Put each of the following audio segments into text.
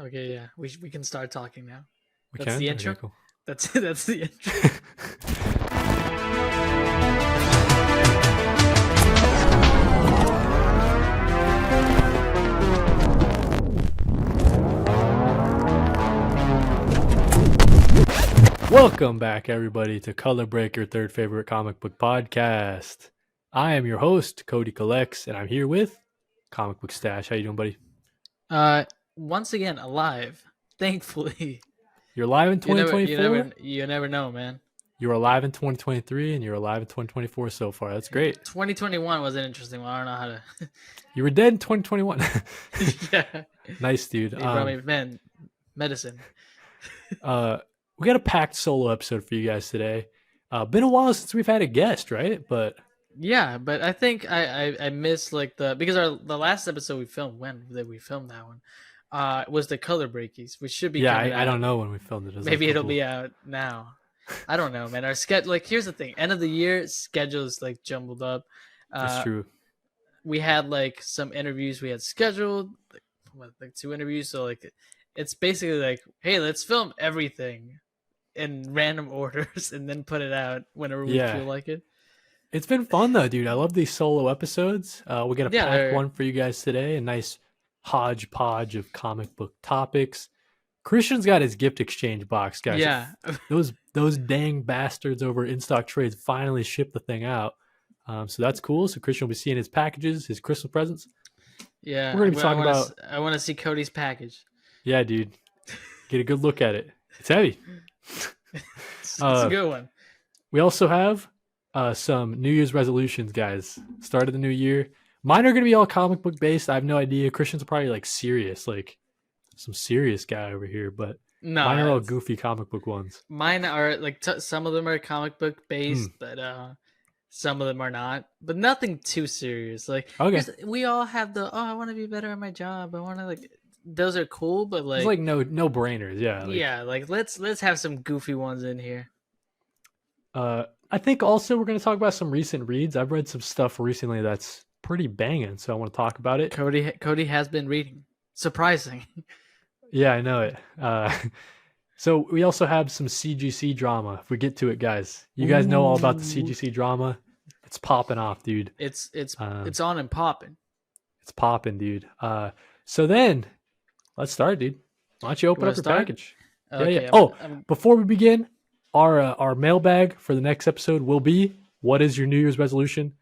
Okay, yeah. We can start talking now. We That's can? the Okay, intro. cool. That's the intro. Welcome back, everybody, to Color Break, your third favorite comic book podcast. I am your host, KodyCollects, and I'm here with Comic Book Stash. How you doing, buddy? Once again alive. Thankfully. You're alive in You never you 2024? never you never know, man. You're alive in 2023, and you're alive in 2024 so far. That's great. 2021 was an interesting one. I don't know how to You were dead in 2021. Yeah. Nice, dude. You brought me medicine. We got a packed solo episode for you guys today. Been a while since we've had a guest, right? But Yeah, but I think I missed like because the last episode we filmed, when did we film that one? Was the color breakies, which should be coming I out. don't know when we filmed it. Maybe it'll be out now. I don't know, man. Our schedule, like, here's the thing: end of the year schedule is like jumbled up. That's true. We had like some interviews we had scheduled, like 2 interviews. So like, it's basically like, hey, let's film everything in random orders and then put it out whenever we feel like it. It's been fun though, dude. I love these solo episodes. We got a packed one for you guys today. A nice hodgepodge of comic book topics. Christian's got his gift exchange box, guys. Yeah. Those dang bastards over In Stock Trades finally shipped the thing out. So that's cool. So Christian will be seeing his packages, his Christmas presents. Yeah. We're gonna be talking about. I want to see Cody's package. Yeah, dude. Get a good look at it. It's heavy. It's a good one. We also have some New Year's resolutions, guys. Start of the new year. Mine are going to be all comic book based. I have no idea. Christian's probably like serious, like some serious guy over here, but no, mine are all goofy comic book ones. Mine are like some of them are comic book based, but some of them are not. But nothing too serious. Like, okay, we all have I want to be better at my job. I want to like. Those are cool, but like, it's like no brainers. Yeah, like let's have some goofy ones in here. I think also we're going to talk about some recent reads. I've read some stuff recently that's pretty banging, so I want to talk about it. Kody has been reading. Surprising. Yeah, I know it. So we also have some CGC drama. If we get to it, guys, you guys know all about the CGC drama. It's popping off, dude. It's on and popping. It's popping, dude. So then let's start, dude. Why don't you open up your package? Okay, yeah. Before we begin, our mailbag for the next episode will be: what is your New Year's resolution?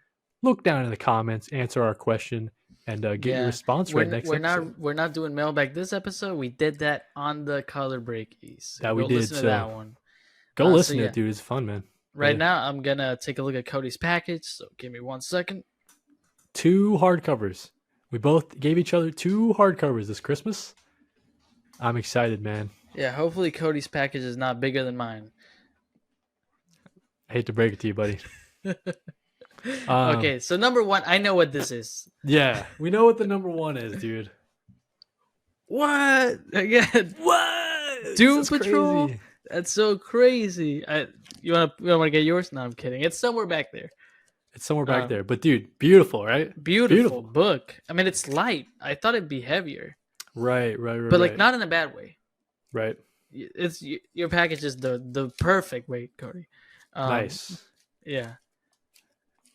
Look down in the comments, answer our question, and get your response right next episode. We're not doing mailbag this episode. We did that on the color breakies. That we did. Listen to that one. Go listen to it, dude. It's fun, man. Right now, I'm gonna take a look at Cody's package. So give me 1 second. 2 hardcovers. We both gave each other 2 hardcovers this Christmas. I'm excited, man. Yeah, hopefully Cody's package is not bigger than mine. I hate to break it to you, buddy. Okay, so number 1, I know what this is. Yeah, we know what the number 1 is, dude. What? Again? What? Doom Patrol? Crazy. That's so crazy. You want to get yours? No, I'm kidding. It's somewhere back there. It's somewhere back there. But dude, beautiful, right? Beautiful book. I mean, it's light. I thought it'd be heavier. Right. But like not in a bad way. Right. It's your package is the perfect weight, Cody. Nice. Yeah.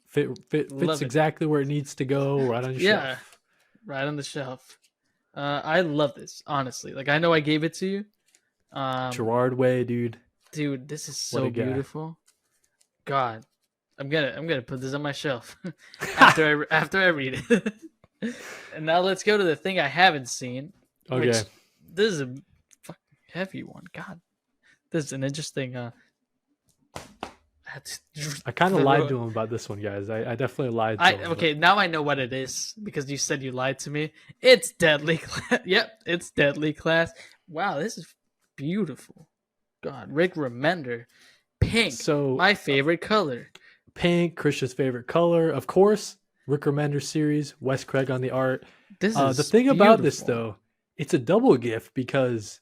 Fits exactly where it needs to go, right on your shelf. Yeah. Right on the shelf. I love this, honestly. Like, I know I gave it to you. Gerard Way, dude. Dude, this is so beautiful. God. I'm gonna put this on my shelf after I read it. And now let's go to the thing I haven't seen. Okay. Which, this is a fucking heavy one. God, this is an interesting. I kind of lied to him about this one, guys. I definitely lied to him. Okay, now I know what it is because you said you lied to me. It's Deadly Class. Yep, it's Deadly Class. Wow, this is beautiful. God, Rick Remender. Pink. So my favorite color. Pink, Christian's favorite color. Of course, Rick Remender series, Wes Craig on the art. This is the thing about this, though, it's a double gift because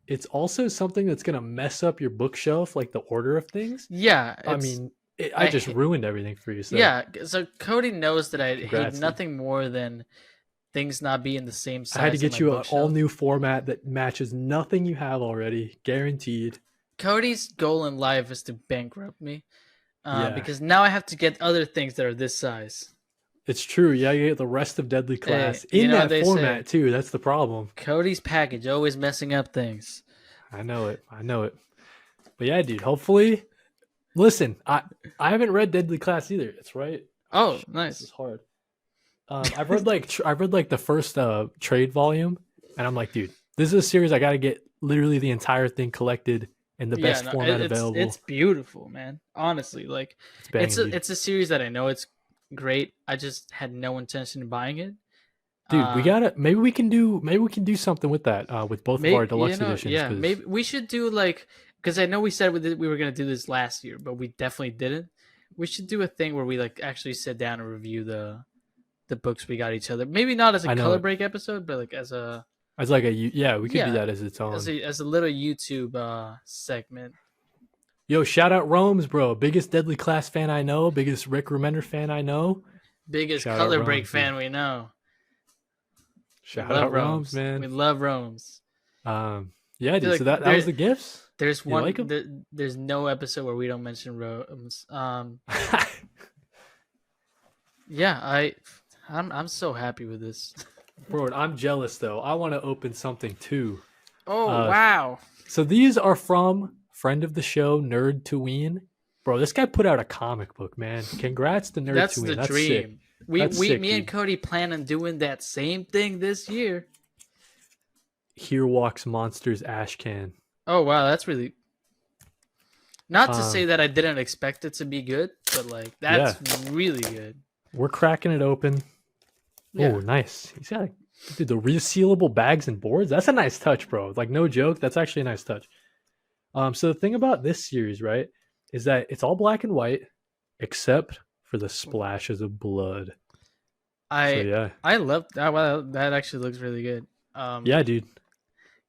it's also something that's going to mess up your bookshelf, like the order of things. Yeah. I mean, I just ruined everything for you. So. Yeah. So Cody knows that I hate nothing more than things not be in the same I had to size. in get my you an bookshelf. all new format that matches nothing you have already, guaranteed. Cody's goal in life is to bankrupt me, Yeah. because now I have to get other things that are this size. It's true. Yeah, you get the rest of Deadly Class Hey, you in know what that they format say. too. That's the problem. Cody's package always messing up things. I know it. I know it. But yeah, dude. Hopefully, listen. I haven't read Deadly Class either. It's right. Oh, Shit, nice. This is hard. I've read like the first trade volume, and I'm like, dude, this is a series I got to get literally the entire thing collected in the best format available. It's beautiful, man. Honestly, like It's banging, dude. it's a series that I know it's great. I just had no intention of buying it. Dude, maybe we can do something with that with both of our deluxe editions. Yeah, maybe we should do like, because I know we said we were gonna do this last year, but we definitely didn't. We should do a thing where we like actually sit down and review the books we got each other. Maybe not as a color break episode, but like as like we could do that as its own, as a little YouTube segment. Yo, shout out Rome's, bro. Biggest Deadly Class fan I know. Biggest Rick Remender fan I know. Biggest color break fan we know. Shout out Rome's, man. We love Rome's. Yeah, dude. Like, so that was the gifts. There's one. Like there's no episode where we don't mention Rome's. Yeah, I'm so happy with this. Bro, I'm jealous though. I want to open something too. Oh wow! So these are from friend of the show, Nerd to Ween. Bro, this guy put out a comic book, man. Congrats to Nerd to Ween. That's the dream. Sick. Me and Cody plan on doing that same thing this year. Here Walks Monsters Ashcan. Oh wow, that's really. Not to say that I didn't expect it to be good, but like that's really good. We're cracking it open. Yeah. Oh, nice. He's got the resealable bags and boards. That's a nice touch, bro. Like, no joke. That's actually a nice touch. So the thing about this series, right, is that it's all black and white, except for the splashes of blood. I love that. Wow, that actually looks really good. Yeah, dude.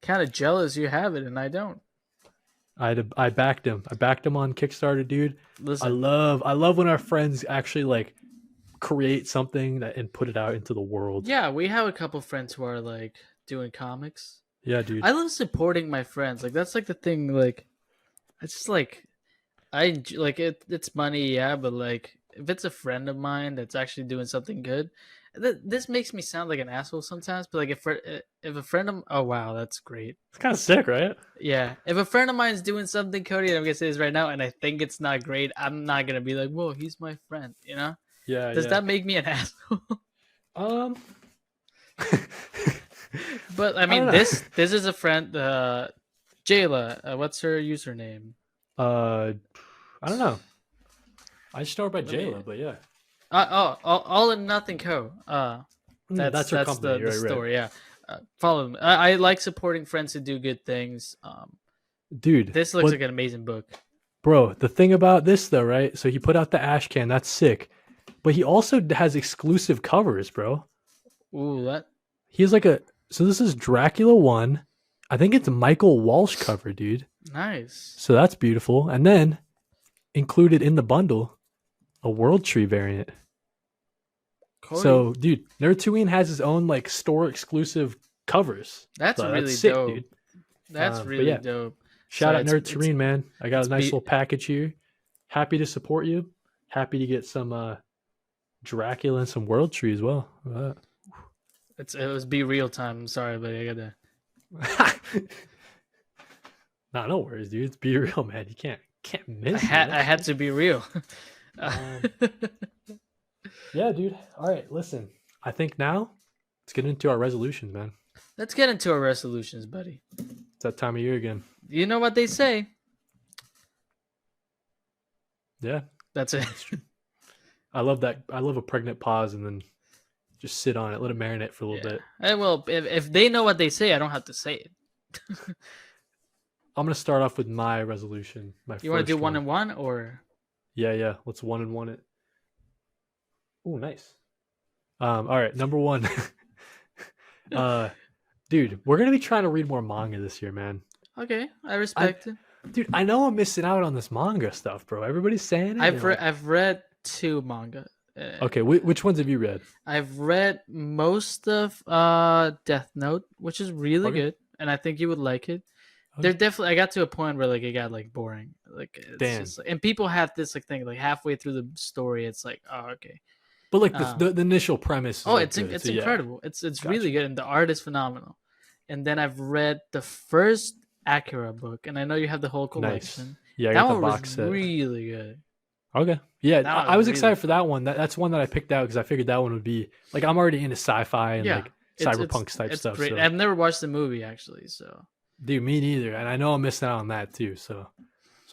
Kind of jealous you have it and I don't. I backed him. I backed him on Kickstarter, dude. Listen, I love when our friends actually like create something and put it out into the world. Yeah, we have a couple friends who are like doing comics. Yeah, dude. I love supporting my friends. Like that's like the thing. Like it's just like I like it. It's money, yeah, but like if it's a friend of mine that's actually doing something good, this makes me sound like an asshole sometimes. But like if a friend of oh that's great. It's kind of sick, right? Yeah. If a friend of mine is doing something, Cody, and I'm gonna say this right now, and I think it's not great, I'm not gonna be like, whoa, he's my friend, you know? Yeah. Does that make me an asshole? But I mean, this is a friend, Jayla. What's her username? I don't know. I just know her by Jayla, but yeah. All in Nothing Co. That's her company. the story. Right. Yeah. Follow them. I like supporting friends who do good things. Dude, this looks like an amazing book. Bro, the thing about this though, right? So he put out the Ashcan. That's sick. But he also has exclusive covers, bro. Ooh, what? He has like so this is Dracula 1. I think it's a Michael Walsh cover, dude. Nice. So that's beautiful. And then included in the bundle, a World Tree variant. Cody. So, dude, Nerd2Ween has his own like store exclusive covers. That's really that's sick, dope. Dude. That's really dope. Shout out Nerd2Ween, man. I got a nice little package here. Happy to support you. Happy to get some Dracula and some World Tree as well. It was Be Real time. I'm sorry, but I gotta. Nah, no worries, dude. It's Be Real, man. You can't miss. I had to be real. Yeah, dude. All right, listen. I think now let's get into our resolutions, man. Let's get into our resolutions, buddy. It's that time of year again. You know what they say. Yeah. That's it. That's true. I love that. I love a pregnant pause and then just sit on it, let it marinate for a little bit. Well, if they know what they say, I don't have to say it. I'm gonna start off with my resolution. You want to do 1 and 1 or? Yeah. Let's 1 and 1 it. Oh, nice. All right, number 1. Dude, we're gonna be trying to read more manga this year, man. Okay, I respect it. Dude, I know I'm missing out on this manga stuff, bro. Everybody's saying it. I've read 2 manga. Okay, which ones have you read? I've read most of Death Note, which is really Okay. good, and I think you would like it. Okay. There definitely, I got to a point where like it got like boring. Like it's Damn. just, and people have this like thing like halfway through the story, it's like, oh okay. But like Um, the initial premise is oh, like good. it's So yeah, incredible. It's gotcha. really good, and the art is phenomenal. And then I've read the first Akira book, and I know you have the whole Nice. collection. Yeah, I That got the one was box set. really good. Okay. Yeah, That one I was was really excited for fun. that one. That's one that I picked out because I figured that one would be like I'm already into sci-fi and Yeah, like cyberpunk type it's stuff. great. So, I've never watched the movie actually, so dude, me neither. And I know I'm missing out on that too. So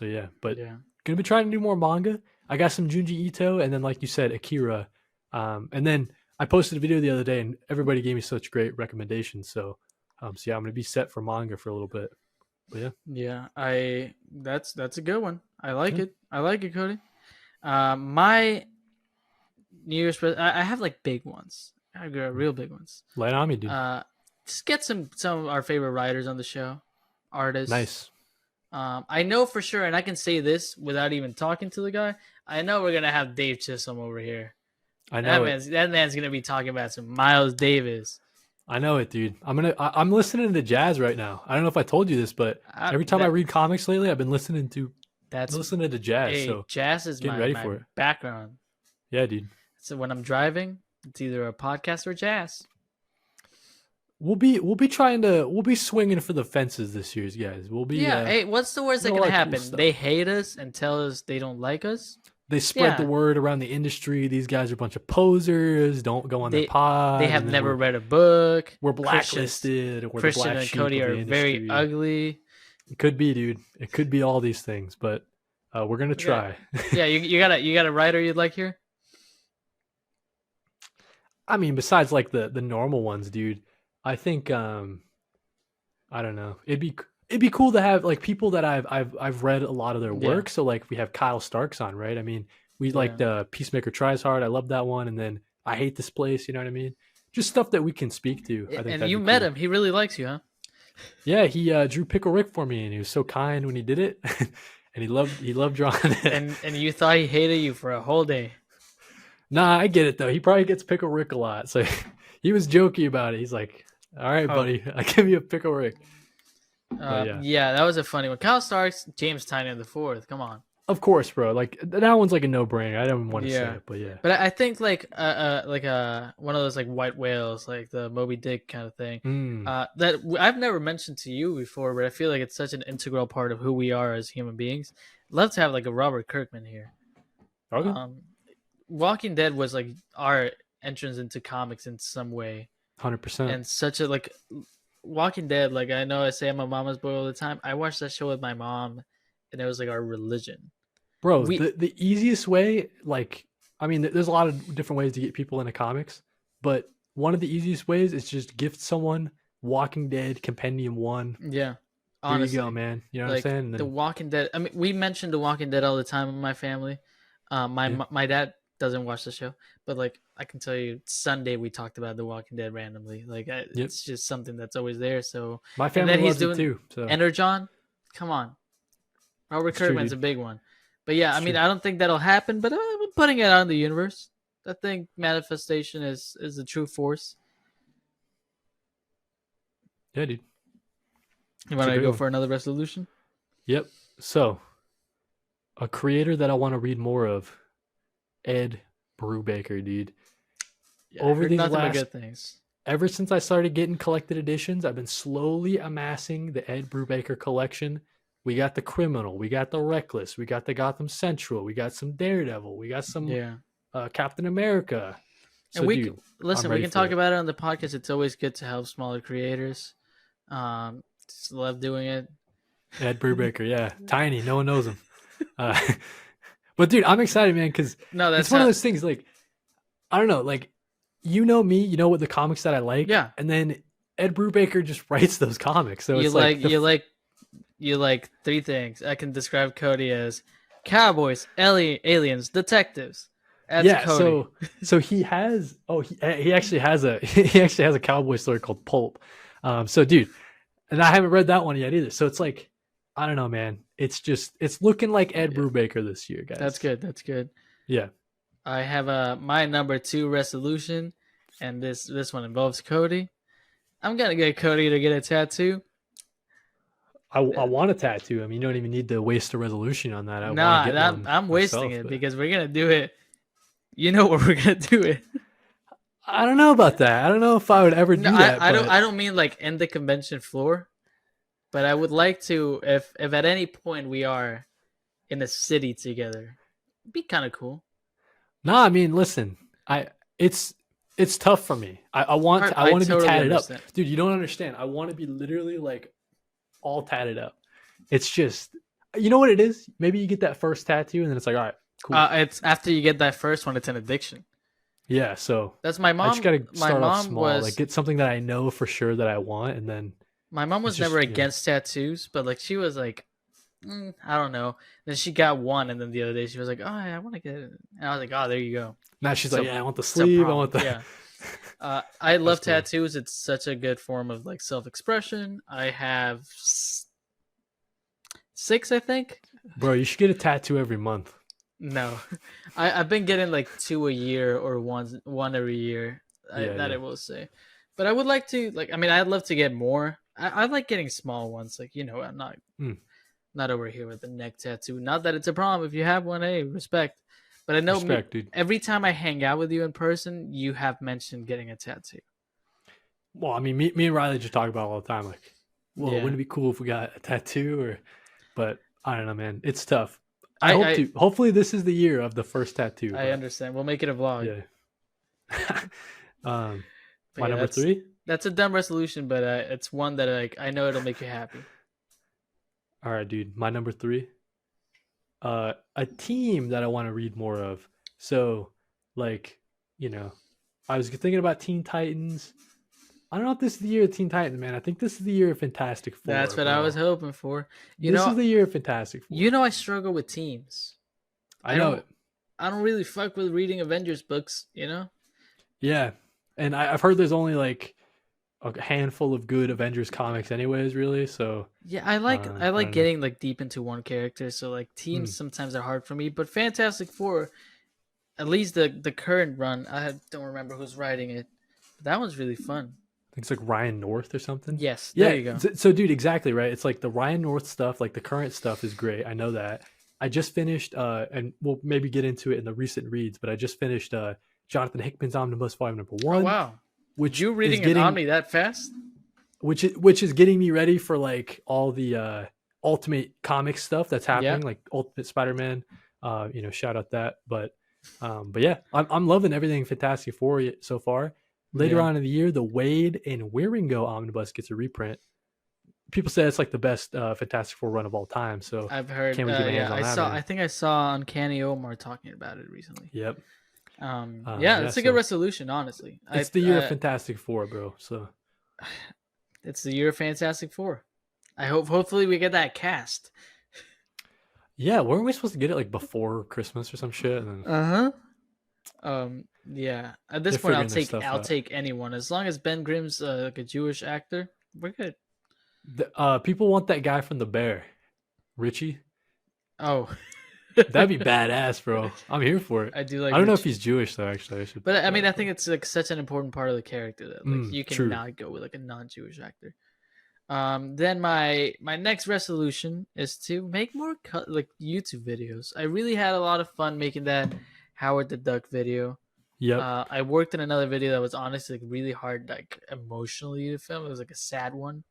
yeah. But yeah. gonna be trying to do more manga. I got some Junji Ito, and then like you said, Akira. And then I posted a video the other day, and everybody gave me such great recommendations. So yeah, I'm gonna be set for manga for a little bit. But yeah, Yeah, that's a good one. I like yeah. it. I like it, Cody. My New Year's I have like big ones. I got real big ones. Light on me, dude. Just get some of our favorite writers on the show, artists. Nice. I know for sure, and I can say this without even talking to the guy. I know we're gonna have Dave Chisholm over here. I know it. That man's gonna be talking about some Miles Davis. I know it, dude. I'm listening to jazz right now. I don't know if I told you this, but every time I read comics lately, I've been listening to jazz. Hey, So jazz is getting my, ready my for it. background. Yeah, dude. So when I'm driving, it's either a podcast or jazz. We'll be swinging for the fences this year, guys. We'll be Hey, what's the worst that can happen? They hate us and tell us they don't like us. They spread the word around the industry. These guys are a bunch of posers. Don't go on their pod. They have never read a book. We're blacklisted. Christian and Cody are very ugly. It could be, dude. It could be all these things, but we're gonna try. Yeah, you got a writer you'd like here? I mean, besides like the normal ones, dude. I think I don't know. It'd be cool to have like people that I've read a lot of their work. So like we have Kyle Starks on, right? I mean, we like the Peacemaker Tries Hard. I love that one, and then I Hate This Place. You know what I mean? Just stuff that we can speak to. I think. And you met him. He really likes you, huh? Yeah, he drew Pickle Rick for me, and he was so kind when he did it, and he loved drawing it. And you thought he hated you for a whole day. Nah, I get it though. He probably gets Pickle Rick a lot, so he was jokey about it. He's like, "All right, buddy, I give you a Pickle Rick." Yeah, that was a funny one. Kyle Starks, James Tynion the fourth. Come on. Of course, bro. Like that one's like a no-brainer. I don't want to say it, but yeah. But I think like one of those like white whales, like the Moby Dick kind of thing. That I've never mentioned to you before, but I feel like it's such an integral part of who we are as human beings. Love to have like a Robert Kirkman here. Okay. Walking Dead was like our entrance into comics in some way. 100%. And such a like Walking Dead. Like I know I say I'm a mama's boy all the time. I watched that show with my mom, and it was like our religion. Bro, the easiest way, like, I mean, there's a lot of different ways to get people into comics, but one of the easiest ways is just gift someone Walking Dead Compendium 1. Yeah. Honestly. Here you go, man. You know what I'm saying? The Walking Dead. I mean, we mentioned The Walking Dead all the time in my family. My dad doesn't watch the show, but like I can tell you, Sunday we talked about The Walking Dead randomly. Like it's just something that's always there. So my family loves it too. So Energon, come on, Robert Kirkman's a big one. But yeah, I mean, I don't think that'll happen. But I'm putting it out in the universe. I think manifestation is the true force. Yeah, dude. You want to go for another resolution? Yep. So, a creator that I want to read more of, Ed Brubaker, dude. Yeah, over these last good things. Ever since I started getting collected editions, I've been slowly amassing the Ed Brubaker collection. We got the Criminal, we got the Reckless, we got the Gotham Central, we got some Daredevil, we got some Captain America. So, and we can talk about it on the podcast. It's always good to help smaller creators. Just love doing it. Ed Brubaker, yeah, tiny, no one knows him. But dude, I'm excited, man, because it's one of those things. Like, I don't know, like, you know me, you know what the comics that I like, and then Ed Brubaker just writes those comics. So you like three things. I can describe Cody as cowboys, aliens, detectives. That's Cody. So he has he actually has a cowboy story called Pulp. So dude, and I haven't read that one yet either. So it's like, I don't know, man. It's looking like Ed Brubaker this year, guys. That's good. That's good. Yeah. I have my number 2 resolution, and this one involves Kody. I'm gonna get Kody to get a tattoo. I want a tattoo. I mean, you don't even need to waste a resolution on that. I want to Nah, get one I'm wasting myself, it but because we're gonna do it. You know where we're gonna do it. I don't know about that. I don't know if I would ever No, do that. I don't. But I don't mean like in the convention floor, but I would like to. If at any point we are in a city together, it'd be kind of cool. no, I mean, listen, I it's tough for me. I want I to be totally tatted up, understand. dude. You don't understand. I want to be literally like all tatted up. It's just, you know what it is. Maybe you get that first tattoo, and then it's like, all right, cool. It's after you get that first one, it's an addiction. Yeah, so That's my I just mom. gotta My start off mom small, like was. get something that I know for sure that I want, and then My mom it's was just never against tattoos, but like she was like, I don't know. Then she got one, and then the other day she was like, "Oh, I want to get it," and I was like, "Oh, there you go." now she's So like, yeah, I want the it's a sleeve, I want problem. the. Yeah. I That's love funny, tattoos. It's such a good form of like self-expression. I have 6, I think. bro. You should get a tattoo every month. No, I've been getting like 2 a year or one every year. Yeah, That yeah. I will say, but I would like to like. I mean, I'd love to get more. I like getting small ones. Like I'm Mm, not over here with a neck tattoo. Not that it's a problem if you have one. Hey, respect. But I know me. respect, dude. Every time I hang out with you in person, you have mentioned getting a tattoo. Well, I mean, me and Riley just talk about it all the time. Like, well, Yeah, wouldn't it be cool if we got a tattoo? Or, but I don't know, man. It's tough. I I hope I, to. Hopefully, this is the year of the first tattoo. I But understand. We'll make it a vlog. yeah. um, But my yeah, number 3. that's a dumb resolution, but it's one that like I know it'll make you happy. All right, dude. My number 3. A team that I want to read more of. So, like, you know, I was thinking about Teen Titans. I don't know if this is the year of Teen Titans, man. I think this is the year of Fantastic That's Four, what I was bro. hoping for. You This is know, the year of Fantastic Four. I struggle with teams. I I know don't it. I don't really fuck with reading Avengers books. Yeah, and I've heard there's only like a handful of good Avengers comics, anyways. Really, so Yeah, I like don't know. getting like deep into one character. So like Hmm. teams sometimes are hard for me, but Fantastic Four, at least the current run, don't remember who's writing it. But that one's really fun. I think it's like Ryan North or something. Yes, there Yeah. you go. So, dude, exactly right. It's like the Ryan North stuff, like the current stuff is great. I know that. I just finished, and we'll maybe get into it in the recent reads, but I just finished Jonathan Hickman's Omnibus Volume Number Oh One, wow, which you is reading an getting Omni that fast? which is getting me ready for like all the Ultimate Comics stuff that's Yeah, happening, like Ultimate Spider-Man. Shout out that. But yeah, I'm loving everything Fantastic Four so far. Later yeah. on in the year, the Wade and Wieringo omnibus gets a reprint. People say it's like the best Fantastic Four run of all time. So I've heard. can't wait to get my hands Yeah, on I that, saw. man. I think I saw Uncanny Omar talking about it recently. Yep. Yeah, Yeah. it's a good So resolution, honestly. it's the year of Fantastic Four, bro. So It's the year of Fantastic Four. Hopefully we get that cast. yeah, weren't we supposed to get it like before Christmas or some shit? And then Uh huh. Yeah. At this they're point, figuring their stuff I'll out. take anyone as long as Ben Grimm's like a Jewish actor. We're good. People want that guy from The Bear, Richie. Oh, That'd be badass, bro. I'm here for it. I do like. I don't know if Richie. he's Jewish though. Actually, I should. But I mean, I think it's like such an important part of the character that like you True. cannot go with like a non-Jewish actor. Then my next resolution is to make more like YouTube videos. I really had a lot of fun making that Howard the Duck video. Yep. I worked in another video that was honestly like really hard, like emotionally to film. It was like a sad one,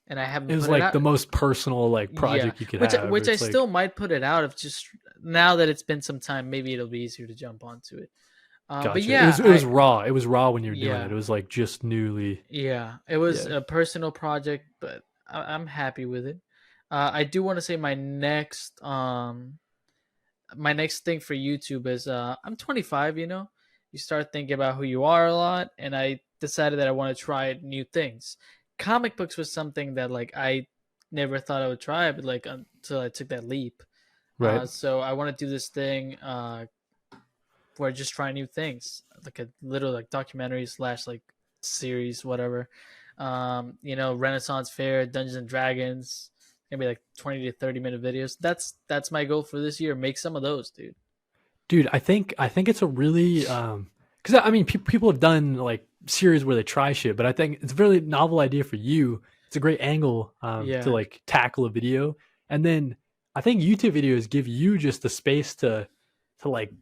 and I haven't. It was put it like out. the most personal like project you could have. Which I It's like, still might put it out. If just now that it's been some time, maybe it'll be easier to jump onto it. gotcha. But yeah, it was raw. It was raw when you were doing yeah. it. It was like just newly. Yeah, it was Yeah. a personal project, but I'm happy with it. I do want to say my next thing for YouTube is I'm 25. You start thinking about who you are a lot, and I decided that I want to try new things. Comic books was something that like I never thought I would try, but like until I took that leap. Right. So I want to do this thing where I just try new things, like a little like documentary slash like series, whatever. Renaissance Fair, Dungeons and Dragons, maybe like 20 to 30-minute videos. That's my goal for this year. Make some of those, dude. Dude, I think it's a really because I mean people have done like series where they try shit, but I think it's a really novel idea for you. It's a great angle to Yeah, like tackle a video, and then I think YouTube videos give you just the space to like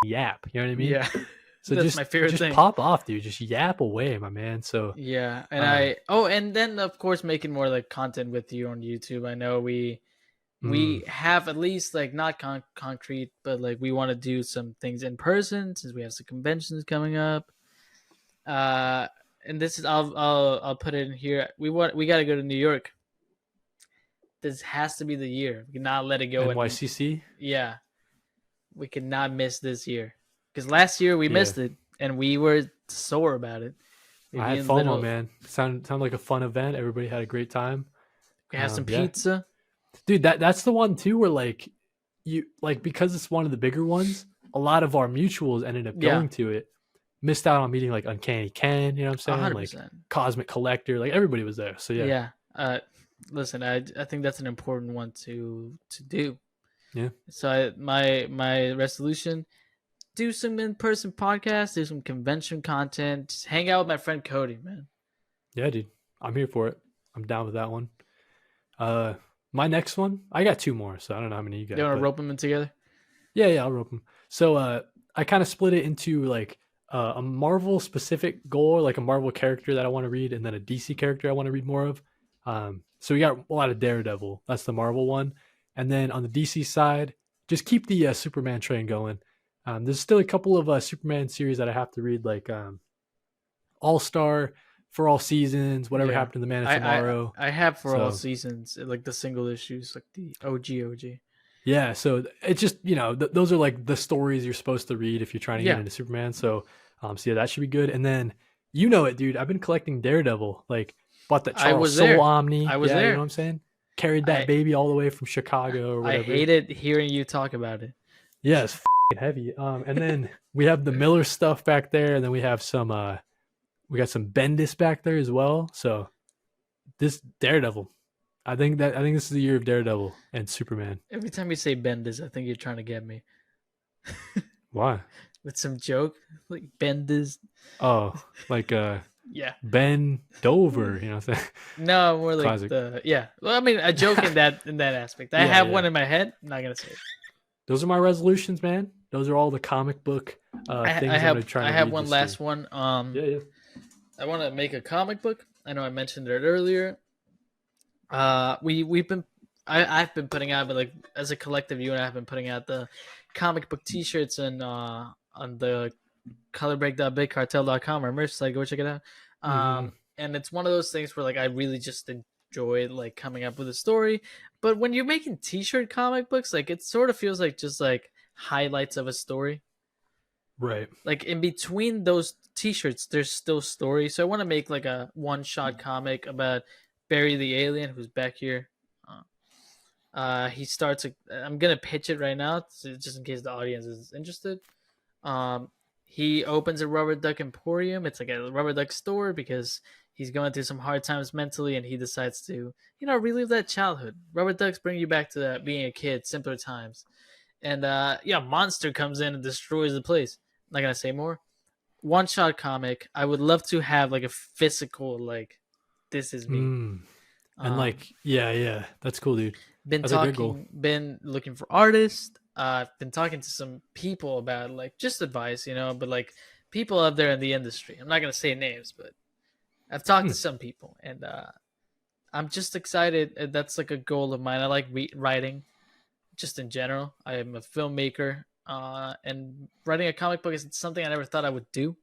yap. You know what I mean? yeah. So That's my favorite just thing. pop off, dude. Just yap away, my man. So Yeah, and uh, and then of course making more like content with you on YouTube. I know we mm, have at least like not concrete, but like we want to do some things in person since we have some conventions coming up. Uh, and this is I'll put it in here. We got to go to New York. This has to be the year. We cannot let it go. And NYCC. yeah, we cannot miss this year because last year we Yeah, missed it and we were sore about it. I Maybe had a FOMO, little. man. Sound like a fun event. Everybody had a great time. We have some Yeah, pizza. dude, that's the one too where like you like because it's one of the bigger ones, a lot of our mutuals ended up Yeah, going to it. Missed out on meeting like Uncanny Ken, you know what I'm saying? Like 100%. Cosmic Collector, like everybody was there. So yeah. Yeah. Listen, I think that's an important one to do. Yeah. So my resolution: do some in person podcasts, do some convention content, just hang out with my friend Kody, man. Yeah, dude. I'm here for it. I'm down with that one. Uh my next one, I got two more, so I don't know how many you You got, want to but rope them in together? yeah, I'll rope them. So I kind of split it into like a Marvel specific goal, like a Marvel character that I want to read, and then a DC character I want to read more of. So we got a lot of Daredevil. That's the Marvel one, and then on the DC side, just keep the Superman train going. There's still a couple of Superman series that I have to read, like All Star, For All Seasons, Whatever Yeah. Happened to the Man of I I Tomorrow. I have for all So seasons like the single issues, like the OG. yeah, so it's just those are like the stories you're supposed to read if you're trying to get Yeah, into Superman. So yeah, that should be good. And then you know it, dude. I've been collecting Daredevil. Like bought that I Charles was Soule there. Omni. I was Yeah, you know what there. I'm saying. Carried that I baby all the way from Chicago or I whatever. hated hearing you talk about it. Yeah, it's heavy. And then we have the Miller stuff back there, and then we have some we got some Bendis back there as well. So this Daredevil, I think this is the year of Daredevil and Superman. Every time you say Bendis, I think you're trying to get me Why? with some joke like Bendis. Oh, like Yeah. Ben Dover, you know what I'm saying? No, more like Classic. the yeah. Well, I mean, a joke in that aspect. I Yeah, have yeah. one in my head. I'm not gonna say it. Those are my resolutions, man. Those are all the comic book things I'm gonna try I to have read one this last year. one. Yeah, yeah. I want to make a comic book. I know I mentioned it earlier. We've been I've been putting out, but like as a collective, you and I have been putting out the comic book T-shirts and on the colorbreak.bigcartel.com, our merch site. Go check it out. Mm-hmm. And it's one of those things where like I really just enjoy like coming up with a story. But when you're making T-shirt comic books, like it sort of feels like just like highlights of a story. Right. Like in between those T-shirts, there's still story. So I want to make like a one-shot comic about Barry the alien, who's back here. He starts. I'm gonna pitch it right now, just in case the audience is interested. Um, he opens a rubber duck emporium. It's like a rubber duck store because he's going through some hard times mentally, and he decides to, relive that childhood. Rubber ducks bring you back to that being a kid, simpler times. And yeah, monster comes in and destroys the place. I'm not gonna say more. One shot comic. I would love to have like a physical like, this is me. Mm. And Um, like, yeah, that's cool, dude. That's a great goal. been looking for artists. Been talking to some people about like just advice, but like people out there in the industry. I'm not gonna say names, but I've talked to some people, and I'm just excited. That's like a goal of mine. I like writing, just in general. I am a filmmaker, and writing a comic book is something I never thought I would do.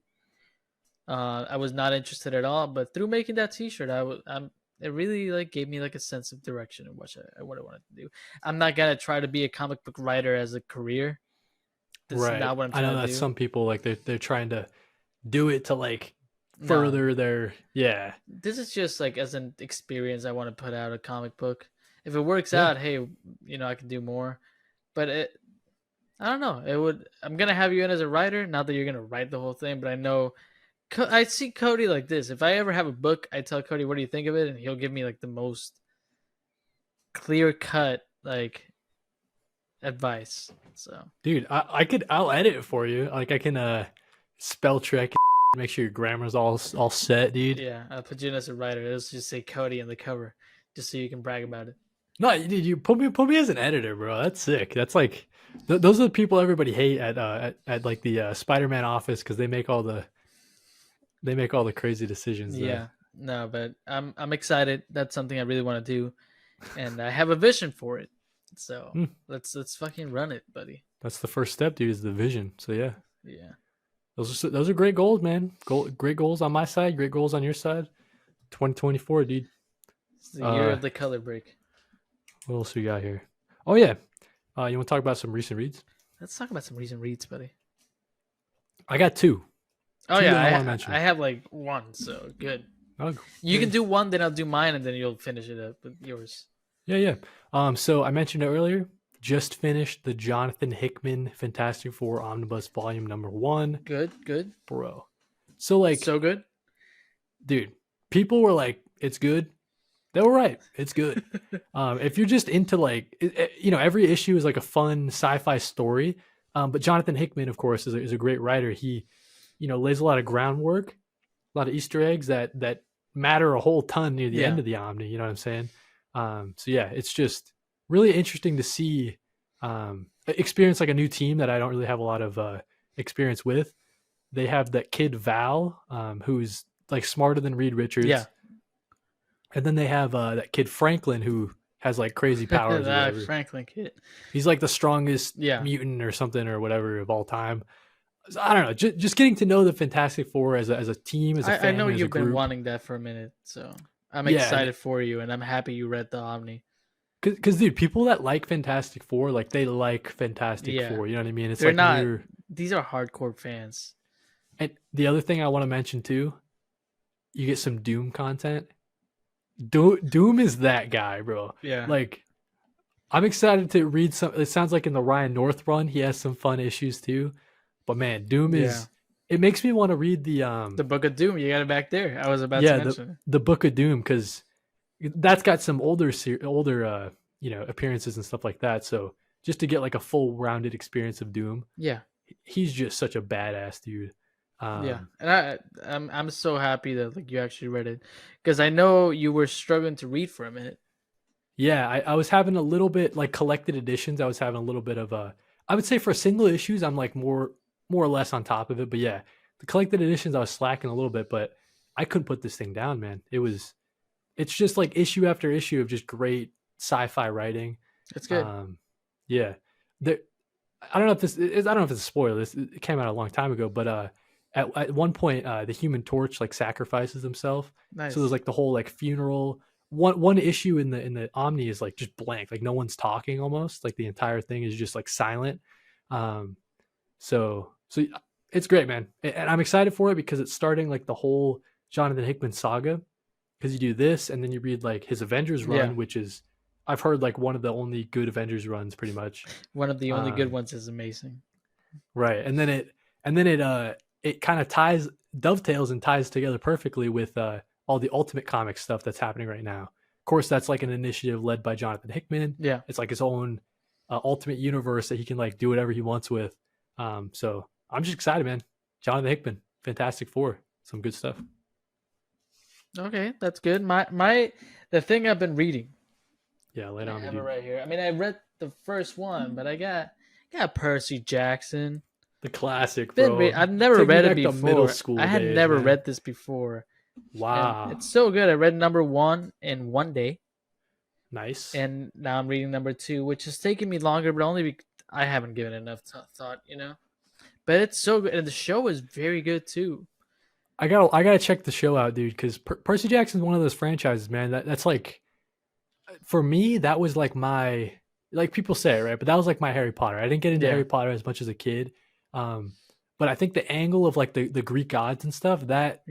I was not interested at all, but through making that T-shirt, it really like gave me like a sense of direction and what I wanted to do. I'm not gonna try to be a comic book writer as a career. This is Right. not what I'm I know trying to that do. some people like they're trying to do it to like No, further their yeah. this is just like as an experience. I want to put out a comic book. If it works Yeah. out, hey, I can do more. But I don't know. I'm gonna have you in as a writer. Not that you're gonna write the whole thing, but I know I see Kody like this. If I ever have a book, I tell Kody, "What do you think of it?" And he'll give me like the most clear cut, like advice. So, Dude, I'll edit it for you. Like I can spell check, make sure your grammar's all set, dude. yeah, I'll put you in as a writer. Let's just say Kody on the cover, just so you can brag about it. No, dude, you put me as an editor, bro. That's sick. That's like those are the people everybody hate at like the Spider-Man office because they make all the crazy decisions. Yeah, no, but I'm excited. That's something I really want to do, and I have a vision for it. So let's fucking run it, buddy. That's the first step, dude. Is the vision. So yeah, Yeah. those are great goals, man. Great goals on my side. Great goals on your side. 2024, dude. It's the year of the color break. What else we got here? Oh yeah, you want to talk about some recent reads? Let's talk about some recent reads, buddy. I got two. Oh Two yeah, that I wanna mention. I have like one, so good. Oh, You can do one, then I'll do mine, and then you'll finish it up with yours. Yeah. So I mentioned it earlier. Just finished the Jonathan Hickman Fantastic Four Omnibus Volume Number 1. Good. Bro. So like, So good. dude, people were like, "It's good." They were right. It's good. If you're just into like, every issue is like a fun sci-fi story. But Jonathan Hickman, of course, is a great writer. He, lays a lot of groundwork, a lot of Easter eggs that matter a whole ton near the end of the Omni. You know what I'm saying? So yeah, it's just really interesting to see experience like a new team that I don't really have a lot of experience with. They have that kid Val, who's like smarter than Reed Richards. Yeah. And then they have that kid Franklin who has like crazy powers. That Franklin kid. He's like the strongest mutant or something or whatever of all time. So, I don't know. Just getting to know the Fantastic Four as a team, as a family, I know as you've a group. been wanting that for a minute, so I'm excited for you, and I'm happy you read the Omni. Because dude, people that like Fantastic Four, like they like Fantastic Four. You know what I mean? It's They're like not. These are hardcore fans. And the other thing I want to mention too, you get some Doom content. Doom is that guy, bro. Yeah. Like, I'm excited to read some. It sounds like in the Ryan North run, he has some fun issues too. But man, Doom is. It makes me want to read the Book of Doom. You got it back there. I was about to mention the Book of Doom because that's got some older appearances and stuff like that. So just to get like a full rounded experience of Doom. Yeah. He's just such a badass dude. And I'm so happy that like you actually read it because I know you were struggling to read for a minute. Yeah, I was having a little bit like collected editions. I was having a little bit of I would say for single issues, I'm like more or less on top of it. But yeah, the collected editions, I was slacking a little bit, but I couldn't put this thing down, man. It's just like issue after issue of just great sci-fi writing. It's good. Yeah, I don't know if it's a spoiler. It came out a long time ago, but at one point, the Human Torch like sacrifices himself. Nice. So there's like the whole like funeral. One issue in the Omni is like just blank, like no one's talking almost. Like the entire thing is just like silent. So it's great, man, and I'm excited for it because it's starting like the whole Jonathan Hickman saga. Because you do this, and then you read like his Avengers run, which is I've heard like one of the only good Avengers runs, pretty much. One of the only good ones is amazing. Right, and then it kind of dovetails and ties together perfectly with all the Ultimate Comics stuff that's happening right now. Of course, that's like an initiative led by Jonathan Hickman. Yeah, it's like his own Ultimate universe that he can like do whatever he wants with. So I'm just excited, man. Jonathan Hickman, Fantastic Four, some good stuff. Okay, that's good. The thing I've been reading. Yeah, lay down. I have it right here. I mean, I read the first one, but I got Percy Jackson. The classic, bro. I've never read it before. Middle school I had days, never man. read this before. Wow, and it's so good. I read number 1 in one day. Nice. And now I'm reading number 2, which is taking me longer, but only because I haven't given it enough thought, But it's so good, and the show is very good too. I gotta check the show out, dude, because Percy Jackson's one of those franchises, man. That's like, for me, that was like my, like people say, right? But that was like my Harry Potter. I didn't get into Harry Potter as much as a kid, but I think the angle of like the Greek gods and stuff that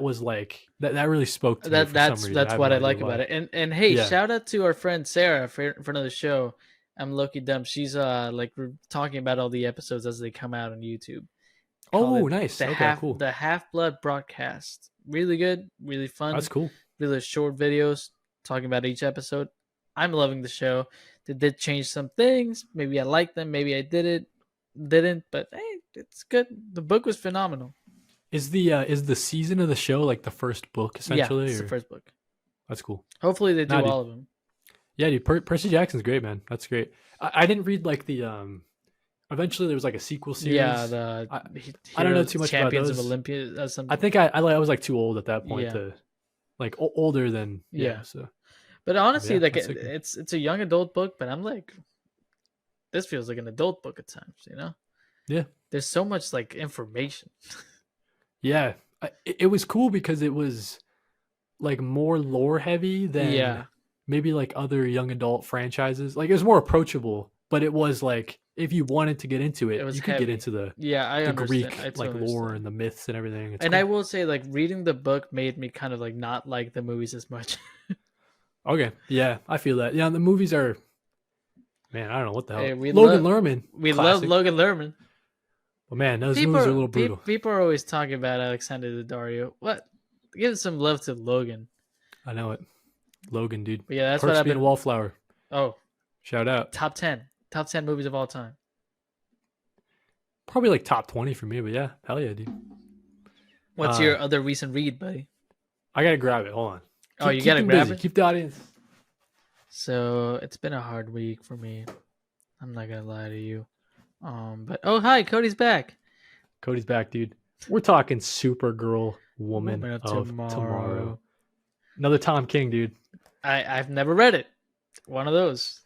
was like that really spoke to me. That's what I like about it. And hey, shout out to our friend Sarah for another show. I'm Loki Dumb. She's like talking about all the episodes as they come out on YouTube. Oh, nice. Cool. The Half-Blood broadcast. Really good, really fun. That's cool. Really short videos talking about each episode. I'm loving the show. They did change some things. Maybe I liked them. Maybe I didn't. But hey, it's good. The book was phenomenal. Is the season of the show like the first book Yeah, essentially? it's the first book. That's cool. Hopefully they do Nah, dude. all of them. Yeah, dude. Percy Jackson's great, man. That's great. I didn't read like the Eventually there was like a sequel series. Yeah, I don't know too much about Champions those. of Olympia. I think I was like too old at that point Yeah. to like older than Yeah. So But honestly, yeah, like that's sick. it's a young adult book, but I'm like, this feels like an adult book at times, you know? Yeah. There's so much like information. Yeah, it was cool because it was like more lore heavy than maybe like other young adult franchises. Like it was more approachable, but it was like if you wanted to get into it, you could heavy. get into the I the understand. Greek I like totally lore understand. and the myths and everything. It's And cool. I will say, like, reading the book made me kind of like not like the movies as much. Okay, yeah, I feel that. Yeah, the movies are, man, I don't know what the hell. Hey, Logan Lerman, we classic. love Logan Lerman. But man, those movies are a little brutal. People are always talking about Alexander Daddario. What? Give some love to Logan. I know it, Logan, dude. But yeah, that's Perks what I've being been. a wallflower. Oh, shout out. Top 10 movies of all time. Probably like top 20 for me, but yeah, hell yeah, dude. What's your other recent read, buddy? I gotta grab it. Hold on. You gotta grab it. Keep the audience. So it's been a hard week for me. I'm not gonna lie to you. But hi, Cody's back. Cody's back, dude. We're talking Supergirl, Woman of Tomorrow. Another Tom King, dude. I've never read it. One of those.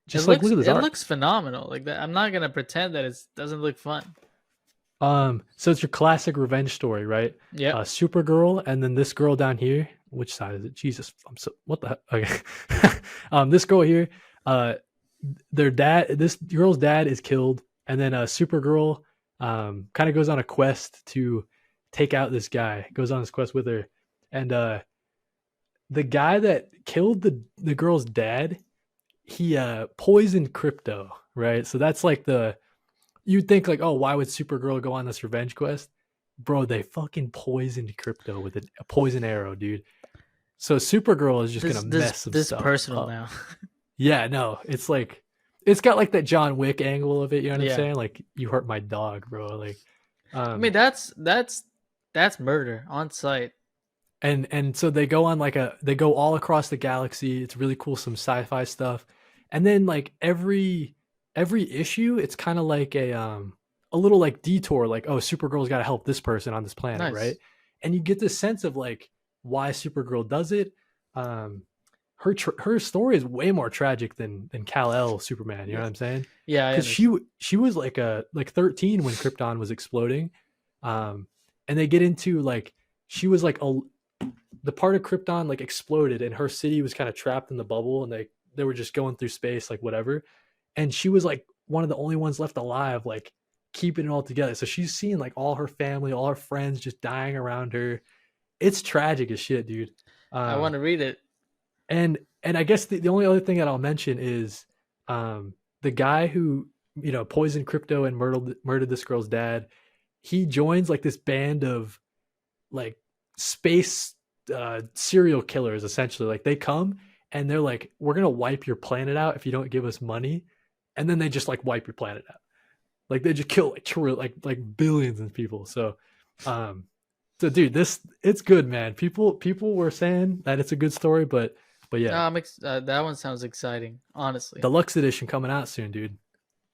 Just look at this art. It looks phenomenal. Like that. I'm not gonna pretend that it doesn't look fun. So it's your classic revenge story, right? Yeah. Supergirl, and then this girl down here. Which side is it? Jesus, what the heck? Okay. This girl here, this girl's dad is killed, and then Supergirl kind of goes on a quest to take out this guy. Goes on this quest with her, and the guy that killed the girl's dad, he poisoned Crypto, right? So that's like you'd think like, oh, why would Supergirl go on this revenge quest? Bro, they fucking poisoned Crypto with a poison arrow, dude. So Supergirl is just gonna mess some this stuff personal up. now. Yeah, no, it's like it's got like that John Wick angle of it. You know what I'm saying? Like, you hurt my dog, bro. Like, I mean, that's murder on site. And so they go on they go all across the galaxy. It's really cool, some sci-fi stuff. And then like every issue, it's kind of like a little like detour, like, oh, Supergirl's got to help this person on this planet, right? And you get this sense of like why Supergirl does it. Her story is way more tragic than Kal-El Superman. You know what I'm saying? Yeah, because she was like 13 when Krypton was exploding, and they get into like she was like the part of Krypton like exploded, and her city was kind of trapped in the bubble, and they were just going through space, like whatever. And she was like one of the only ones left alive, like keeping it all together. So she's seeing like all her family, all her friends just dying around her. It's tragic as shit, dude. I want to read it. And I guess the only other thing that I'll mention is the guy who, you know, poisoned Crypto and murdered this girl's dad. He joins like this band of like space serial killers, essentially. Like they come and they're like, we're gonna wipe your planet out if you don't give us money. And then they just like wipe your planet out. Like they just kill like billions of people. So so dude, it's good, man. People were saying that it's a good story, but yeah. That one sounds exciting, honestly. Deluxe edition coming out soon, dude.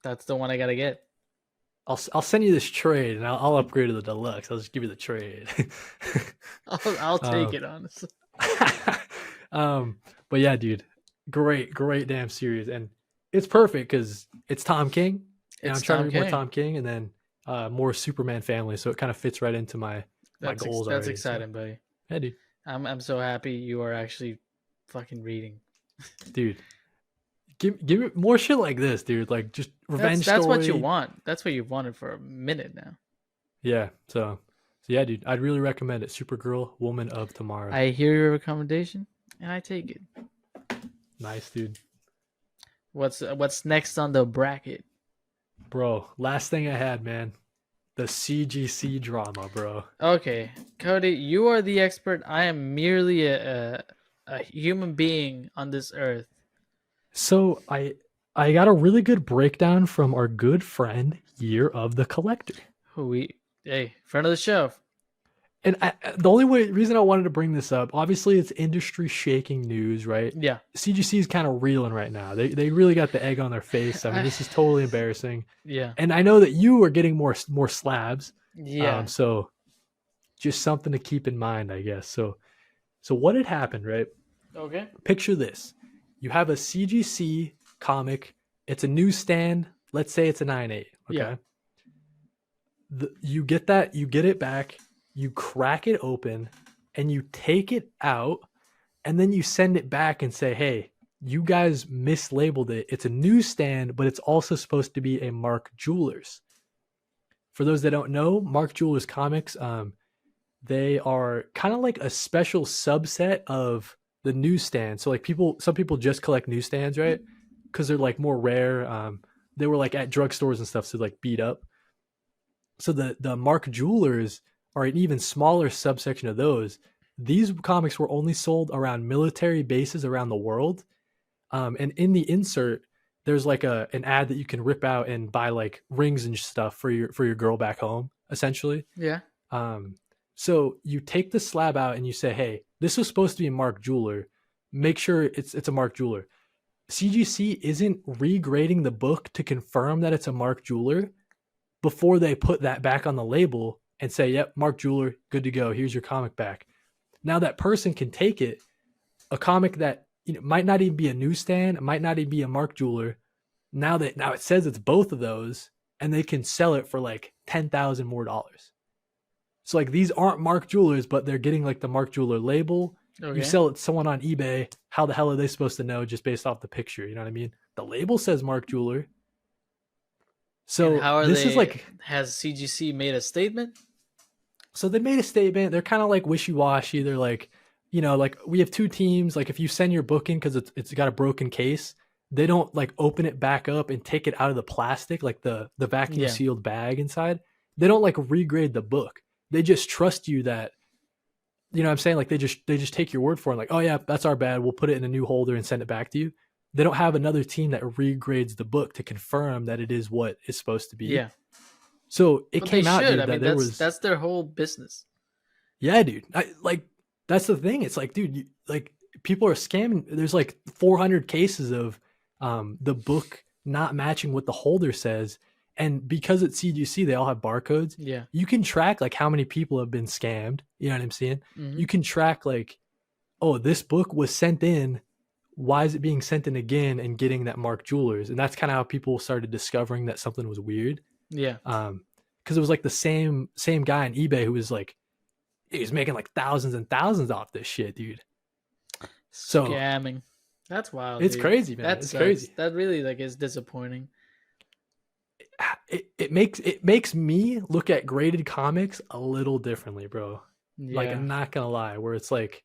That's the one I gotta get. I'll send you this trade, and I'll upgrade to the deluxe. I'll just give you the trade. I'll take it, honestly. But yeah, dude, great damn series, and it's perfect because it's Tom King. And I'm trying to read more Tom King, and then more Superman family, so it kind of fits right into my goals. That's exciting, buddy. Yeah, dude. I'm so happy you are actually fucking reading, dude. Give me more shit like this, dude. Like just revenge that's story. what you want. That's what you've wanted for a minute now. Yeah. So yeah, dude. I'd really recommend it. Supergirl, Woman of Tomorrow. I hear your recommendation and I take it. Nice, dude. What's next on the bracket? Bro, last thing I had, man. The CGC drama, bro. Okay, Cody, you are the expert. I am merely a human being on this earth. So I got a really good breakdown from our good friend Year of the Collector. Hey, friend of the show. And the reason I wanted to bring this up, obviously, it's industry shaking news, right? Yeah. CGC is kind of reeling right now. They really got the egg on their face. I mean, this is totally embarrassing. Yeah. And I know that you are getting more slabs. Yeah. So just something to keep in mind, I guess. So what had happened, right? Okay. Picture this: you have a CGC comic. It's a newsstand. Let's say it's a 9.8. Okay. Yeah. You get that. You get it back. You crack it open, and you take it out, and then you send it back and say, "Hey, you guys mislabeled it. It's a newsstand, but it's also supposed to be a Mark Jewelers." For those that don't know, Mark Jewelers comics, they are kind of like a special subset of the newsstand. So like some people just collect newsstands, right? Because they're like more rare. They were like at drugstores and stuff, so like beat up. So the Mark Jewelers are an even smaller subsection of those. These comics were only sold around military bases around the world. And in the insert, there's like an ad that you can rip out and buy like rings and stuff for your girl back home, essentially. Yeah. So you take the slab out and you say, "Hey, this was supposed to be a Mark Jeweler. Make sure it's a Mark Jeweler." CGC isn't regrading the book to confirm that it's a Mark Jeweler before they put that back on the label and say, "Yep, Mark Jeweler, good to go. Here's your comic back." Now that person can take it, a comic that might not even be a newsstand, it might not even be a Mark Jeweler. Now it says it's both of those, and they can sell it for like $10,000 more dollars. So like these aren't Mark Jewelers, but they're getting like the Mark Jeweler label. Okay. You sell it to someone on eBay. How the hell are they supposed to know just based off the picture? You know what I mean? The label says Mark Jeweler. So and how are this they? is like, Has CGC made a statement? so they made a statement. They're kind of like wishy-washy. They're like, like we have two teams. Like if you send your book in because it's got a broken case, they don't like open it back up and take it out of the plastic, like the vacuum sealed bag inside. They don't like regrade the book. They just trust you that, what I'm saying? Like they just take your word for it. Like, "Oh yeah, that's our bad. We'll put it in a new holder and send it back to you." They don't have another team that regrades the book to confirm that it is what it's supposed to be. Yeah. So it But came they out, should. dude, I mean, there was that's their whole business. yeah, dude. That's the thing. It's like, dude, like people are scamming. There's like 400 cases of the book not matching what the holder says, and because it's CGC, they all have barcodes. Yeah. You can track like how many people have been scammed. You know what I'm saying? Mhm. You can track like, oh, this book was sent in. Why is it being sent in again and getting that Mark Jewelers? And that's kind of how people started discovering that something was weird. Yeah. Because it was like the same guy on eBay who was like, he was making like thousands and thousands off this shit, dude. So Scamming. That's wild. it's dude. crazy, man. That It's sucks. crazy. That really like is disappointing. It makes me look at graded comics a little differently, bro. Yeah. Like I'm not gonna lie, where it's like,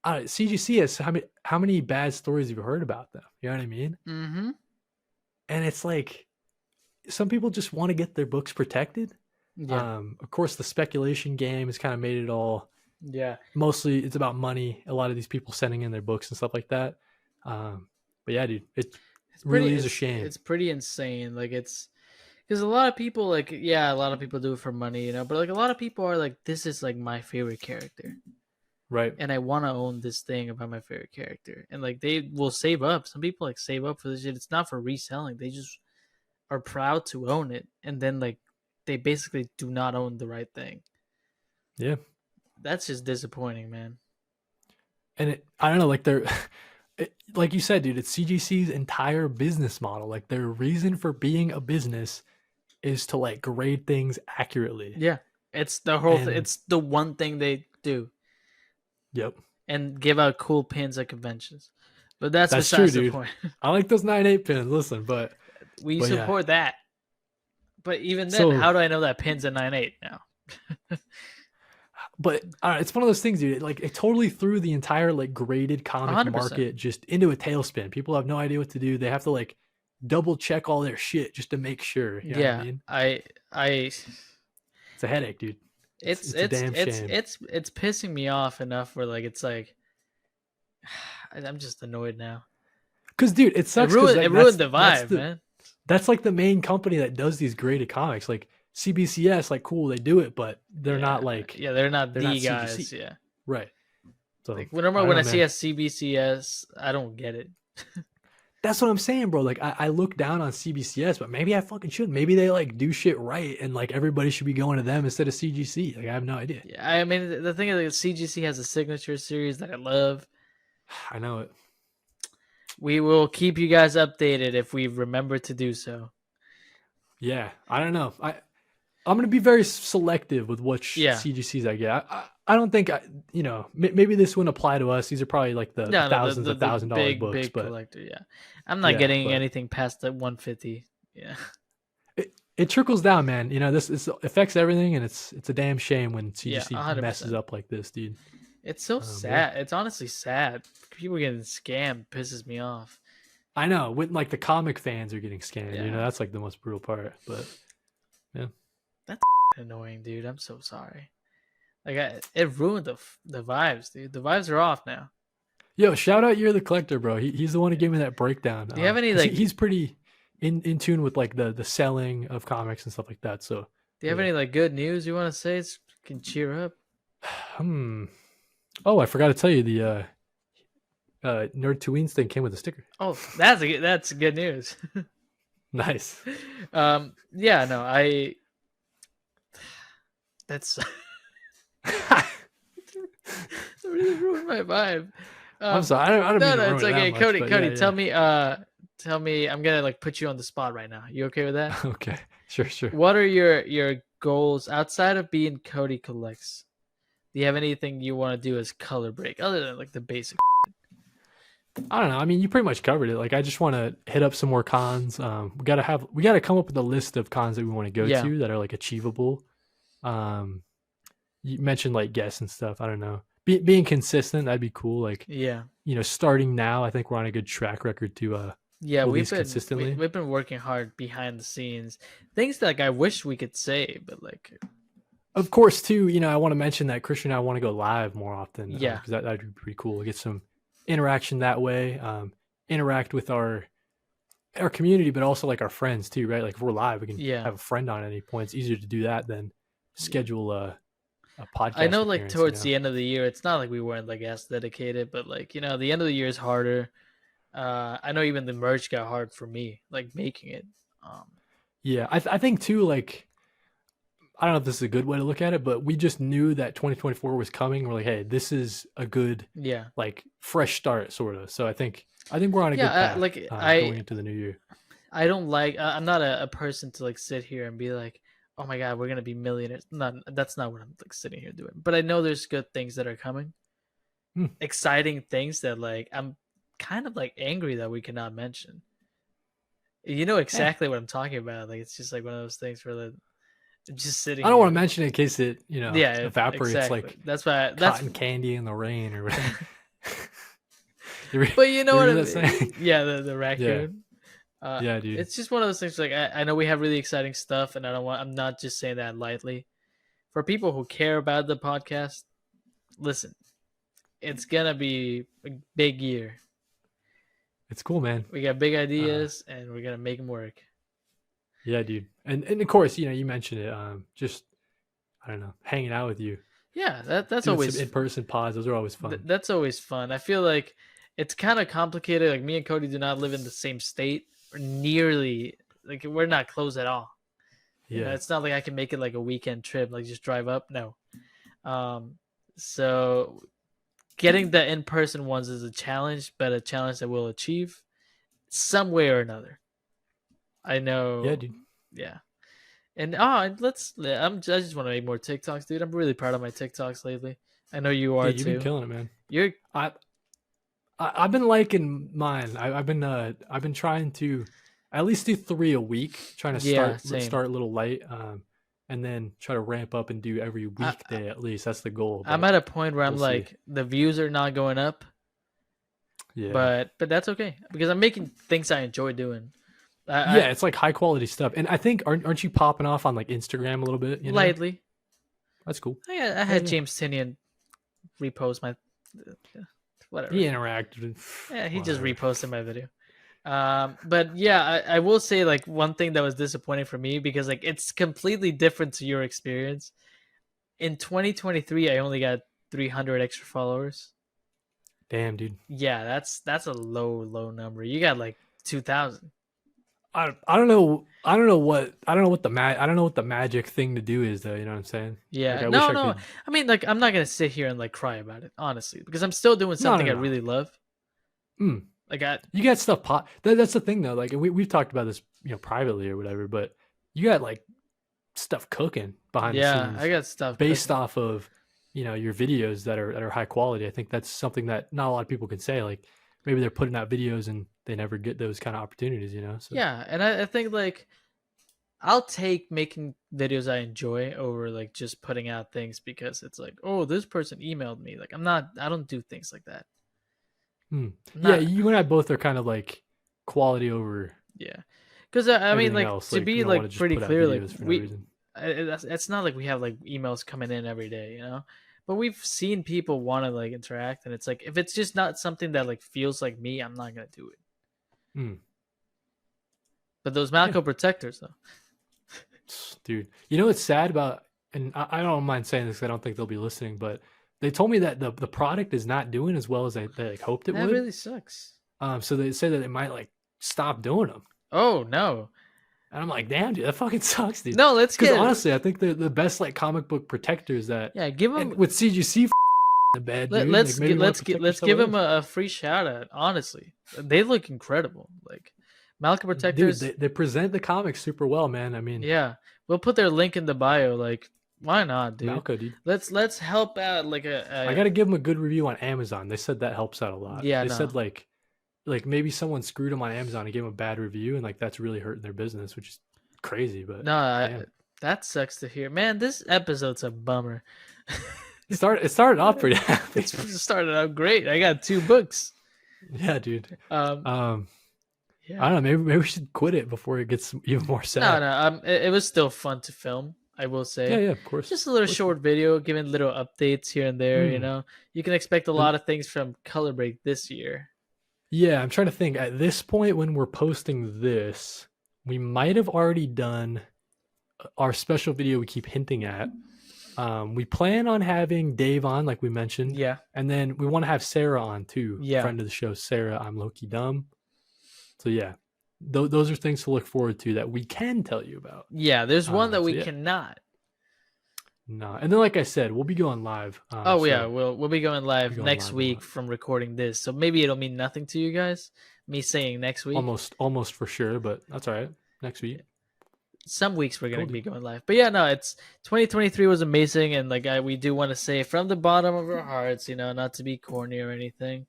CGC has how many bad stories have you heard about them? You know what I mean? Mm-hmm. And it's like some people just want to get their books protected. Yeah. Of course, the speculation game has kind of made it all. Yeah. Mostly, it's about money. A lot of these people sending in their books and stuff like that. But yeah, dude, it really is a shame. It's pretty insane. Like it's because a lot of people like a lot of people do it for money, but like a lot of people are like, this is like my favorite character, Right. and I want to own this thing about my favorite character, and like they will save up. Some people like save up for this shit. It's not for reselling. They just are proud to own it, and then like they basically do not own the right thing. Yeah. That's just disappointing, man. And I don't know, like like you said, dude, it's CGC's entire business model. Like their reason for being a business is to like grade things accurately. Yeah, it's the whole. It's the one thing they do. Yep. And give out cool pins at conventions, but that's true, besides the dude. point. I like those 9.8 pins. Listen, but we support that. But even then, how do I know that pin's a 9.8 now? But it's one of those things, dude. Like it totally threw the entire like graded comic 100%. market just into a tailspin. People have no idea what to do. They have to like double check all their shit just to make sure. You know what I mean? It's a headache, dude. It's a damn shame. It's pissing me off enough where like it's like I'm just annoyed now. Because dude, it It sucks. ruined the vibe, man. That's like the main company that does these graded comics. Like CBCS, like cool, they do it, but they're not like they're not they're the not guys. CGC. Yeah. Right. So Like when I see a CBCS, I don't get it. that's what I'm saying, bro. Like I look down on CBCS, but maybe I fucking should. Maybe they like do shit right, and like everybody should be going to them instead of CGC. Like I have no idea. Yeah, I mean the thing is, like, CGC has a signature series that I love. I know it. We will keep you guys updated if we remember to do so. Yeah, I don't know. I'm gonna be very selective with which CGCs I get. I don't think maybe this wouldn't apply to us. These are probably like the thousands of $1,000 books, big but collector. Yeah, I'm not getting anything past the 150. Yeah, it trickles down, man. You know, this affects everything, and it's a damn shame when CGC 100%. messes up like this, dude. It's so sad. Yeah. It's honestly sad. People getting scammed pisses me off. I know. When like the comic fans are getting scammed, you know, that's like the most brutal part. But yeah, that's annoying, dude. I'm so sorry. Like it ruined the vibes, dude. The vibes are off now. Yo, shout out You're the Collector, bro. He's the one who gave me that breakdown. Do you have any like? He's pretty in tune with like the selling of comics and stuff like that. So, do you have any like good news you want to say? Can cheer up. Oh, I forgot to tell you the Nerd Tweens thing came with a sticker. Oh, that's good news. Nice. Yeah, no, that's really ruined my vibe. I'm sorry. I don't mean to ruin it's okay. Much, Kody, yeah. tell me. I'm gonna like put you on the spot right now. You okay with that? Okay, sure. What are your goals outside of being Kody Collects? Do you have anything you want to do as color break other than like the basic? I don't know. I mean, you pretty much covered it. Like, I just want to hit up some more cons. We gotta come up with a list of cons that we want to go to that are like achievable. You mentioned like guests and stuff. I don't know. Being consistent, that'd be cool. Like, starting now, I think we're on a good track record to we've been consistently. We've been working hard behind the scenes. Things that like I wish we could say, but like. Of course, too. I want to mention that Christian and I want to go live more often. Yeah, because that'd be pretty cool. We get some interaction that way. Interact with our community, but also like our friends too, right? Like if we're live, we can have a friend on at any point. It's easier to do that than schedule a podcast. I know, like towards the end of the year, it's not like we weren't like as dedicated, but like the end of the year is harder. I know even the merch got hard for me, like making it. Yeah, I think too, like. I don't know if this is a good way to look at it, but we just knew that 2024 was coming. We're like, hey, this is a good, like fresh start, sort of. So I think we're on a good path. Going into the new year. I don't like. I'm not a person to like sit here and be like, oh my god, we're gonna be millionaires. That's not what I'm like sitting here doing. But I know there's good things that are coming, exciting things that like I'm kind of like angry that we cannot mention. You know exactly what I'm talking about. Like it's just like one of those things where the. Just sitting. I don't want to mention it in case it, evaporates. Exactly. Like that's why cotton candy in the rain or whatever. But you know what I'm saying? Yeah, the raccoon. Yeah, dude. It's just one of those things. Like I know we have really exciting stuff, and I'm not just saying that lightly. For people who care about the podcast, listen, it's gonna be a big year. It's cool, man. We got big ideas, and we're gonna make them work. Yeah, dude. And of course, you mentioned it. Just I don't know, hanging out with you. Yeah, that's always some in-person pods. Those are always fun. That's always fun. I feel like it's kind of complicated. Like me and Kody do not live in the same state or nearly. Like we're not close at all. Yeah, it's not like I can make it like a weekend trip, like just drive up. No. So getting the in-person ones is a challenge, but a challenge that we'll achieve some way or another. I know. Yeah, dude. Yeah. And I just want to make more TikToks, dude. I'm really proud of my TikToks lately. I know you are too. You've been killing it, man. I've been liking mine. I've been trying to at least do 3 a week, trying to start a little light, and then try to ramp up and do every weekday at least. That's the goal. I'm at a point where I'm like, the views are not going up. Yeah. But that's okay because I'm making things I enjoy doing. It's like high quality stuff, and I think aren't you popping off on like Instagram a little bit? Lightly. That's cool. I had James Tinian repost my whatever. He interacted. Yeah, he just reposted my video. But yeah, I will say like one thing that was disappointing for me because like it's completely different to your experience. In 2023, I only got 300 extra followers. Damn, dude. Yeah, that's a low number. You got like 2,000. I don't know. I don't know what the magic thing to do is though. You know what I'm saying? Like Yeah, I wish no, I no. could. I mean, like I'm not gonna sit here and like cry about it, honestly, because I'm still doing No, something no, I no. really love. Mm. Like I, You got stuff. That's the thing though. Like we've talked about this, privately or whatever. But you got like stuff cooking behind the yeah, I scenes got stuff based cooking. off of your videos that are high quality. I think that's something that not a lot of people can say. Like maybe they're putting out videos and they never get those kind of opportunities. So Yeah, and I think like I'll take making videos I enjoy over like just putting out things because it's like, oh, this person emailed me. Like I don't do things like that. I'm yeah, not, you and I both are kind of like quality over yeah, because I mean, everything like else. to Like we be don't want to like just pretty put out clear, like videos for no reason. it's not like we have like emails coming in every day, But we've seen people want to like interact, and it's like if it's just not something that like feels like me, I'm not gonna do it. Mm. But those Yeah, Malco protectors, though. dude. You know what's sad about, and I don't mind saying this 'cause I don't think they'll be listening, but they told me that the product is not doing as well as they like, hoped it That would. really sucks. So they say that they might like stop doing them. Oh no, And I'm like, damn, dude, that fucking sucks, dude. no, let's Because get honestly, I think they're the best like comic book protectors that, yeah, give and them. with CGC the bed, dude. Like maybe you want to protect Let's yourself give with them those. a free shout out. Honestly, they look incredible. Like Malco Dude, protectors. they present the comics super well, man. I mean, Yeah, we'll put their link in the bio. Like, why not, dude? Malco, dude. Let's help out. Like I got to give them a good review on Amazon. They said that helps out a lot. yeah, They no, said like maybe someone screwed them on Amazon and gave them a bad review, and like that's really hurting their business, which is crazy. But no, damn, that sucks to hear. Man, this episode's a bummer. it started off pretty happy. It's started out great. I got 2 books. Yeah, dude. Um, I yeah. don't know. Maybe we should quit it before it gets even more No, sad. no. It was still fun to film. I will Yeah, say. yeah, of course. Just a little Of course. short video, giving little updates here and there. Mm. You can expect a And lot of things from Color Break this year. yeah, I'm trying to think. At this point, when we're posting this, we might have already done our special video we keep hinting at. We plan on having Dave on, like we mentioned. Yeah, And then we want to have Sarah on too. yeah, Friend of the show, Sarah. I'm Loki Dumb. So yeah, those are things to look forward to that we can tell you about. yeah. There's one that So we yeah. cannot. No, and then like I said, we'll be going live. Oh yeah, so we'll be going live we'll be going next live a week lot. from recording this. So maybe it'll mean nothing to you guys. Me saying next week. Almost for sure, but that's all right. Next week. Some weeks we're gonna Cool, be dude. going live. But yeah, no, it's 2023 was amazing, and like we do want to say from the bottom of our hearts, not to be corny or anything.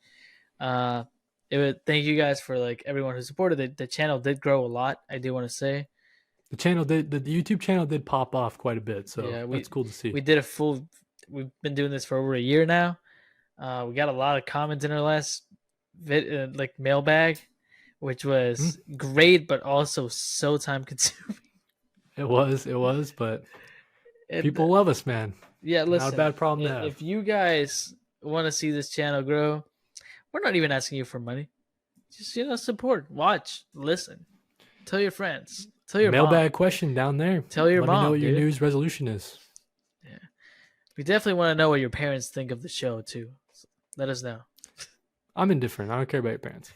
Thank you guys for like everyone who supported it. The channel did grow a lot. I do want to say. The YouTube channel did pop off quite a bit, so Yeah, that's cool to see. we did a full. We've been doing this for over a year now. We got a lot of comments in our last like mailbag, which was great, but also so time consuming. It was, but people love us, man. Yeah, listen. Not a bad problem to have. If you guys want to see this channel grow, we're not even asking you for money. Just support, watch, listen, tell your friends, tell your mailbag mom. question down there. Tell your Let mom. me know what your dude. New Year's resolution is. Yeah, we definitely want to know what your parents think of the show too. So let us know. I'm indifferent. I don't care about your parents.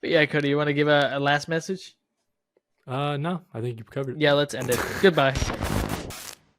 But yeah, Kody, you want to give a last message? No, I think you covered it. Yeah, let's end it. Goodbye.